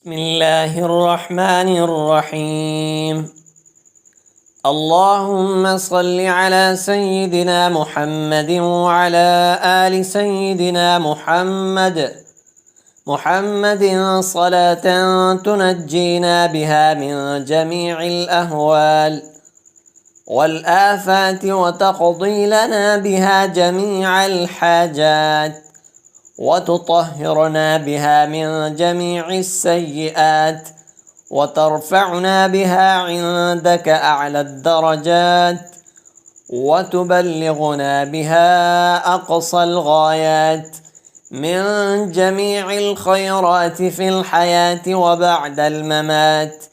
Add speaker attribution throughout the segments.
Speaker 1: بسم الله الرحمن الرحيم. اللهم صل على سيدنا محمد وعلى آل سيدنا محمد صلاة تنجينا بها من جميع الأهوال والآفات وتقضي لنا بها جميع الحاجات وتطهرنا بها من جميع السيئات وترفعنا بها عندك أعلى الدرجات وتبلغنا بها أقصى الغايات من جميع الخيرات في الحياة وبعد الممات،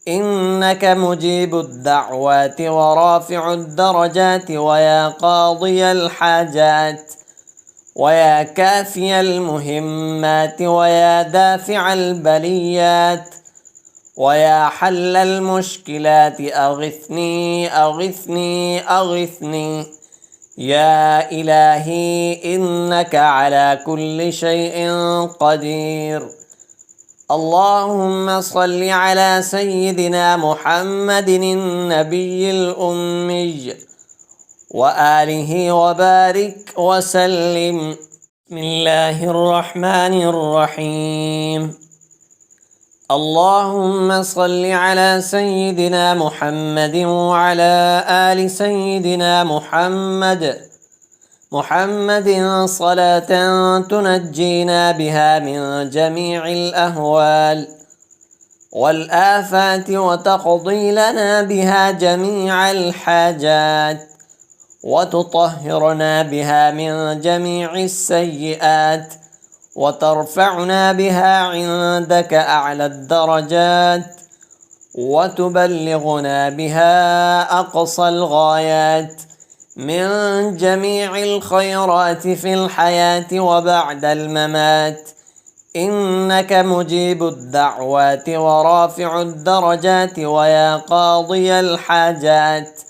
Speaker 1: إنك مجيب الدعوات ورافع الدرجات ويا قاضي الحاجات ويا كافي المهمات ويا دافع البليات ويا حل المشكلات أغثني أغثني أغثني يا إلهي إنك على كل شيء قدير. اللهم صل على سيدنا محمد النبي الأمي وآله وبارك وسلم. بسم الله الرحمن الرحيم. اللهم صل على سيدنا محمد وعلى آل سيدنا محمد صلاة تنجينا بها من جميع الأهوال والآفات وتقضي لنا بها جميع الحاجات وتطهرنا بها من جميع السيئات وترفعنا بها عندك أعلى الدرجات وتبلغنا بها أقصى الغايات من جميع الخيرات في الحياة وبعد الممات، إنك مجيب الدعوات ورافع الدرجات ويا قاضي الحاجات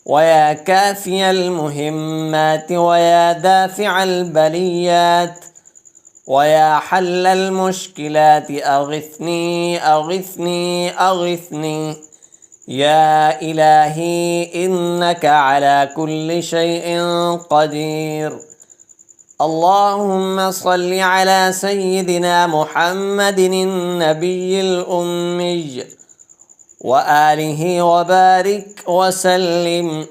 Speaker 1: ويا كافي المهمات ويا دافع البليات ويا حل المشكلات أغثني أغثني أغثني يا إلهي إنك على كل شيء قدير. اللهم صل على سيدنا محمد النبي الأمي وآله وبارك وسلم.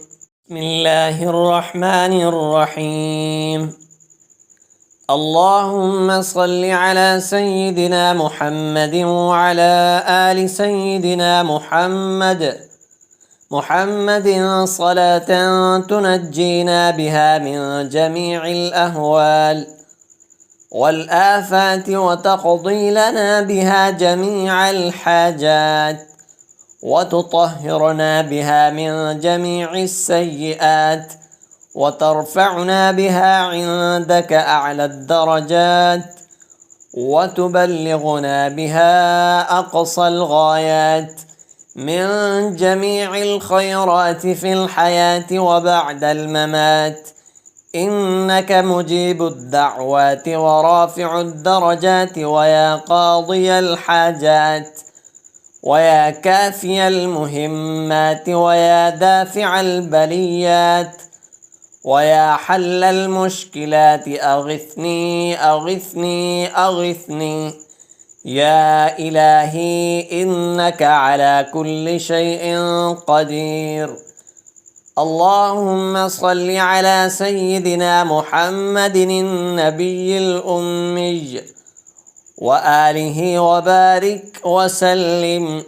Speaker 1: بسم الله الرحمن الرحيم. اللهم صل على سيدنا محمد وعلى آل سيدنا محمد صلاة تنجينا بها من جميع الأهوال والآفات وتقضي لنا بها جميع الحاجات وتطهرنا بها من جميع السيئات وترفعنا بها عندك أعلى الدرجات وتبلغنا بها أقصى الغايات من جميع الخيرات في الحياة وبعد الممات، إنك مجيب الدعوات ورافع الدرجات ويا قاضي الحاجات ويا كافي المهمات ويا دافع البليات ويا حل المشكلات أغثني أغثني أغثني يا إلهي إنك على كل شيء قدير. اللهم صل على سيدنا محمد النبي الأمي وآله وبارك وسلم.